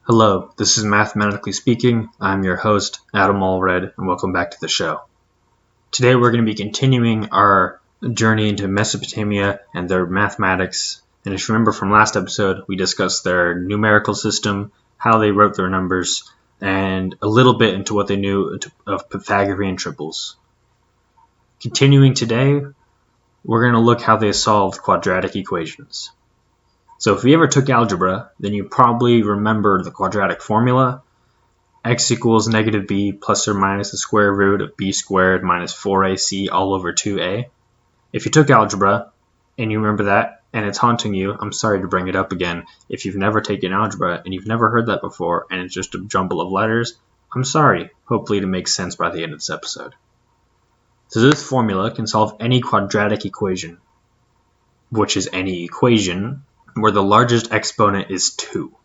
Hello, this is Mathematically Speaking. I'm your host, Adam Allred, and welcome back to the show. Today we're going to be continuing our journey into Mesopotamia and their mathematics. And if you remember from last episode, we discussed their numerical system, how they wrote their numbers, and a little bit into what they knew of Pythagorean triples. Continuing today, we're going to look how they solved quadratic equations. So if you ever took algebra, then you probably remember the quadratic formula. X equals negative b plus or minus the square root of b squared minus 4ac all over 2a. If you took algebra and you remember that and it's haunting you, I'm sorry to bring it up again. If you've never taken algebra and you've never heard that before and it's just a jumble of letters, I'm sorry. Hopefully it makes sense by the end of this episode. So this formula can solve any quadratic equation, which is any equation where the largest exponent is 2.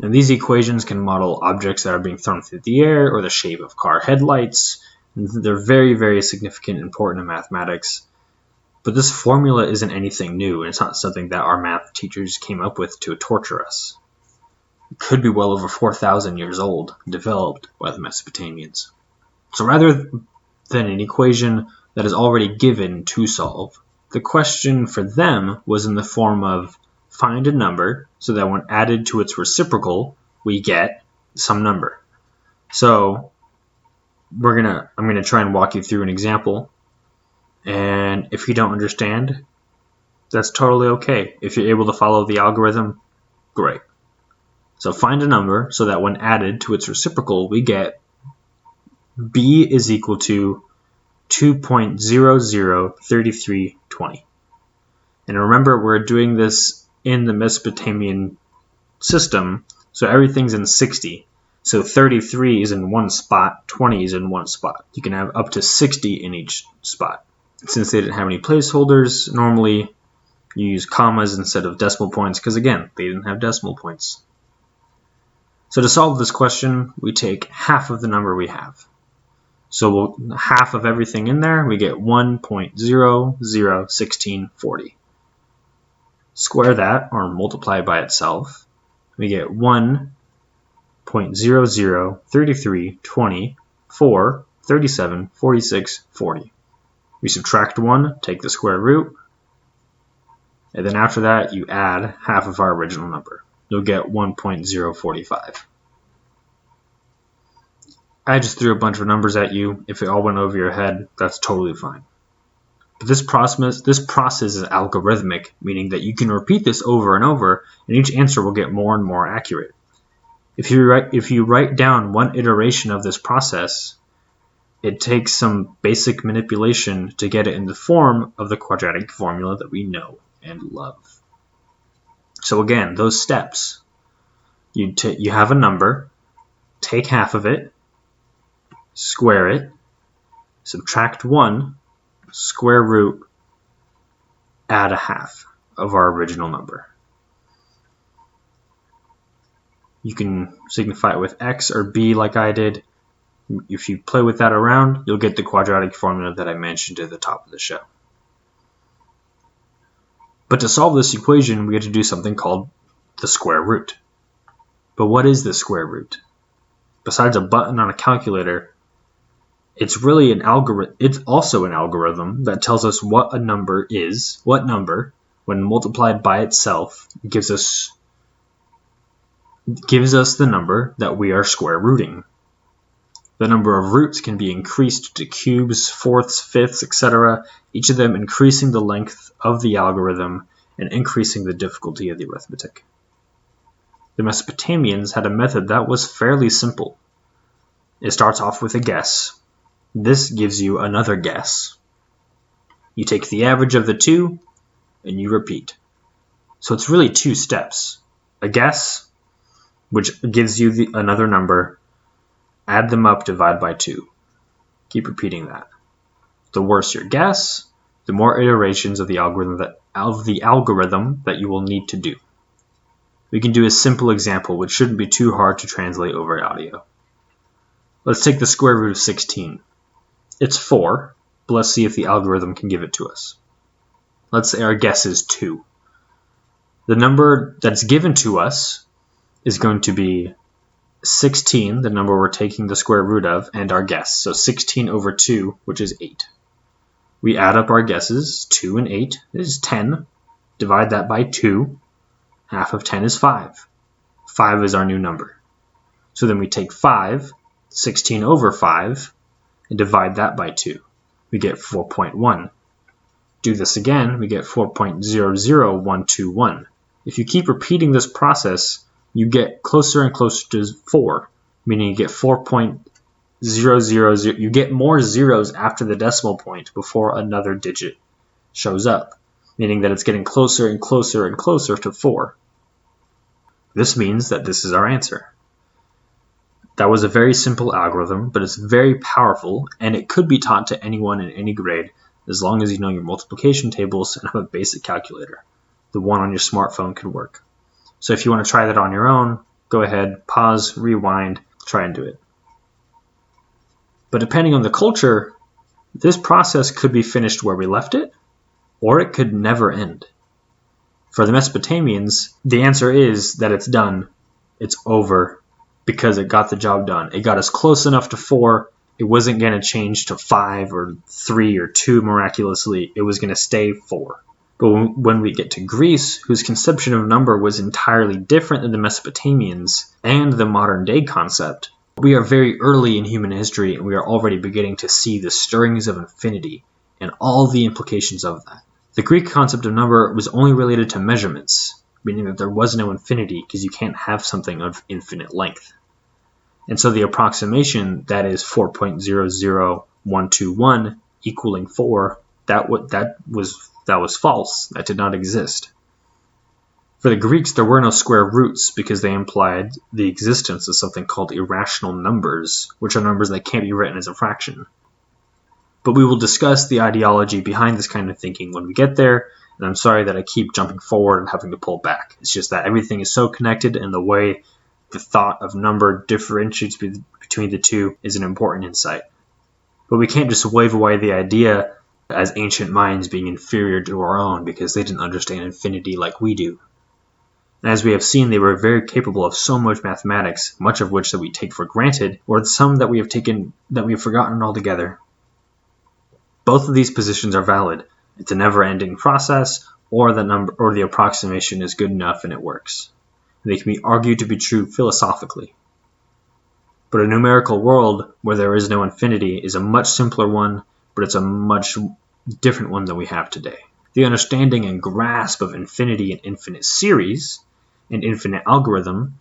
And these equations can model objects that are being thrown through the air or the shape of car headlights. They're very, very significant and important in mathematics. But this formula isn't anything new, and it's not something that our math teachers came up with to torture us. It could be well over 4,000 years old, developed by the Mesopotamians. So rather than an equation that is already given to solve, the question for them was in the form of find a number so that when added to its reciprocal, we get some number. So I'm going to try and walk you through an example. And if you don't understand, that's totally okay. If you're able to follow the algorithm, great. So find a number so that when added to its reciprocal, we get b is equal to 2.003320. And remember, we're doing this in the Mesopotamian system, so everything's in 60. So 33 is in one spot, 20 is in one spot. You can have up to 60 in each spot. Since they didn't have any placeholders, normally you use commas instead of decimal points, because again, they didn't have decimal points. So to solve this question, we take half of the number we have. So half of everything in there, we get 1.001640. Square that, or multiply by itself, we get 1.003320 for 37, 46, 40. We subtract 1, take the square root, and then after that you add half of our original number. You'll get 1.045. I just threw a bunch of numbers at you. If it all went over your head, that's totally fine. But this process is algorithmic, meaning that you can repeat this over and over, and each answer will get more and more accurate. If you write down one iteration of this process, it takes some basic manipulation to get it in the form of the quadratic formula that we know and love. So again, those steps. You have a number, take half of it, square it, subtract 1, square root, add a half of our original number. You can signify it with x or b like I did. If you play with that around, you'll get the quadratic formula that I mentioned at the top of the show. But to solve this equation, we had to do something called the square root. But what is the square root? Besides a button on a calculator, it's really an algorithm. It's also an algorithm that tells us what a number is, what number, when multiplied by itself, gives us the number that we are square rooting. The number of roots can be increased to cubes, fourths, fifths, etc., each of them increasing the length of the algorithm and increasing the difficulty of the arithmetic. The Mesopotamians had a method that was fairly simple. It starts off with a guess. This gives you another guess. You take the average of the two, and you repeat. So it's really 2 steps. A guess, which gives you another number, add them up, divide by 2. Keep repeating that. The worse your guess, the more iterations of the algorithm that you will need to do. We can do a simple example, which shouldn't be too hard to translate over audio. Let's take the square root of 16. It's 4, but let's see if the algorithm can give it to us. Let's say our guess is 2. The number that's given to us is going to be 16, the number we're taking the square root of, and our guess. So 16 over 2, which is 8. We add up our guesses, 2 and 8 is 10. Divide that by 2. Half of 10 is 5. 5 is our new number. So then we take 5, 16 over 5, and divide that by 2. We get 4.1. Do this again, we get 4.00121. If you keep repeating this process, you get closer and closer to 4, meaning you get 4.000. You get more zeros after the decimal point before another digit shows up, meaning that it's getting closer and closer and closer to 4. This means that this is our answer. That was a very simple algorithm, but it's very powerful, and it could be taught to anyone in any grade as long as you know your multiplication tables and have a basic calculator. The one on your smartphone could work. So if you want to try that on your own, go ahead, pause, rewind, try and do it. But depending on the culture, this process could be finished where we left it, or it could never end. For the Mesopotamians, the answer is that it's done, it's over, because it got the job done. It got us close enough to 4, it wasn't going to change to 5 or 3 or 2 miraculously, it was going to stay 4. But when we get to Greece, whose conception of number was entirely different than the Mesopotamians and the modern day concept, we are very early in human history and we are already beginning to see the stirrings of infinity and all the implications of that. The Greek concept of number was only related to measurements, meaning that there was no infinity because you can't have something of infinite length. And so the approximation, that is 4.00121 equaling 4, that was false. That did not exist. For the Greeks, there were no square roots because they implied the existence of something called irrational numbers, which are numbers that can't be written as a fraction. But we will discuss the ideology behind this kind of thinking when we get there, and I'm sorry that I keep jumping forward and having to pull back. It's just that everything is so connected, and the way the thought of number differentiates between the two is an important insight. But we can't just wave away the idea as ancient minds being inferior to our own because they didn't understand infinity like we do. And as we have seen, they were very capable of so much mathematics, much of which that we take for granted, or some that we have forgotten altogether. Both of these positions are valid. It's a never-ending process, or the approximation is good enough and it works. They can be argued to be true philosophically. But a numerical world where there is no infinity is a much simpler one, but it's a much different one than we have today. The understanding and grasp of infinity and infinite series and infinite algorithm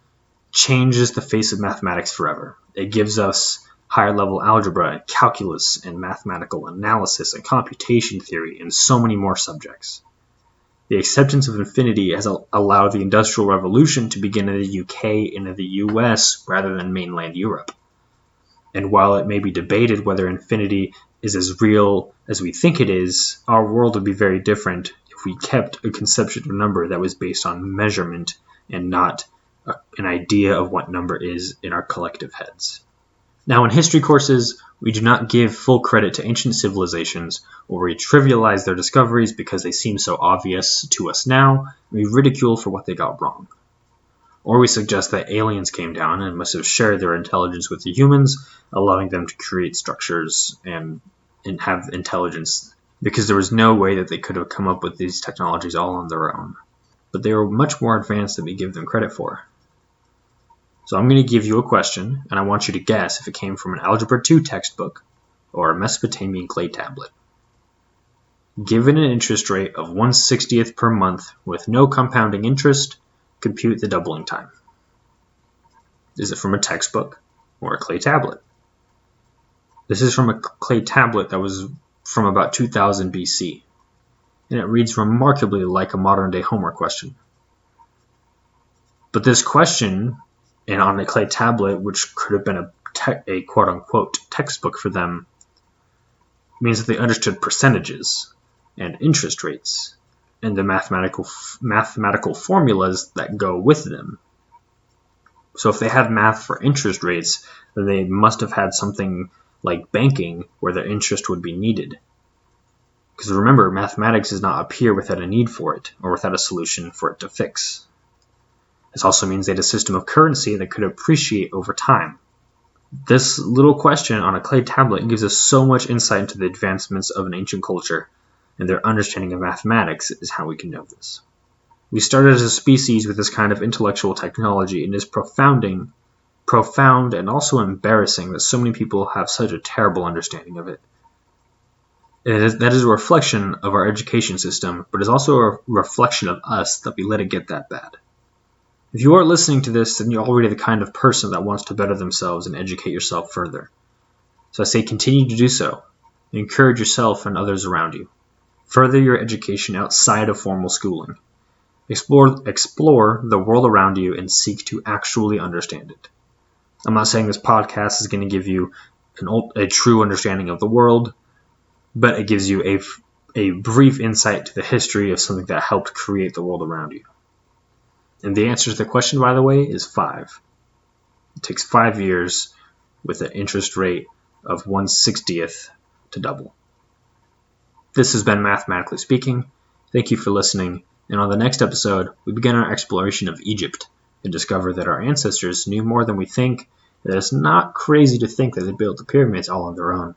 changes the face of mathematics forever. It gives us higher level algebra and calculus and mathematical analysis and computation theory and so many more subjects. The acceptance of infinity has allowed the Industrial Revolution to begin in the UK and in the US rather than mainland Europe. And while it may be debated whether infinity is as real as we think it is, our world would be very different if we kept a conception of number that was based on measurement and not an idea of what number is in our collective heads. Now, in history courses, we do not give full credit to ancient civilizations, or we trivialize their discoveries because they seem so obvious to us now, and we ridicule for what they got wrong. Or we suggest that aliens came down and must have shared their intelligence with the humans, allowing them to create structures and have intelligence, because there was no way that they could have come up with these technologies all on their own. But they were much more advanced than we give them credit for. So I'm going to give you a question, and I want you to guess if it came from an Algebra 2 textbook or a Mesopotamian clay tablet. Given an interest rate of 1/60th per month with no compounding interest, compute the doubling time. Is it from a textbook or a clay tablet? This is from a clay tablet that was from about 2000 BC, and it reads remarkably like a modern-day homework question. But this question, and on a clay tablet, which could have been a quote-unquote textbook for them, means that they understood percentages and interest rates and the mathematical formulas that go with them. So if they had math for interest rates, then they must have had something like banking where the interest would be needed. Because remember, mathematics does not appear without a need for it or without a solution for it to fix. This also means they had a system of currency that could appreciate over time. This little question on a clay tablet gives us so much insight into the advancements of an ancient culture, and their understanding of mathematics is how we can know this. We started as a species with this kind of intellectual technology, and it is profound and also embarrassing that so many people have such a terrible understanding of it. That is a reflection of our education system, but is also a reflection of us that we let it get that bad. If you are listening to this, then you're already the kind of person that wants to better themselves and educate yourself further. So I say continue to do so. Encourage yourself and others around you. Further your education outside of formal schooling. Explore the world around you and seek to actually understand it. I'm not saying this podcast is going to give you a true understanding of the world, but it gives you a brief insight to the history of something that helped create the world around you. And the answer to the question, by the way, is 5. It takes 5 years with an interest rate of 1/60th to double. This has been Mathematically Speaking. Thank you for listening. And on the next episode, we begin our exploration of Egypt and discover that our ancestors knew more than we think, and that it's not crazy to think that they built the pyramids all on their own.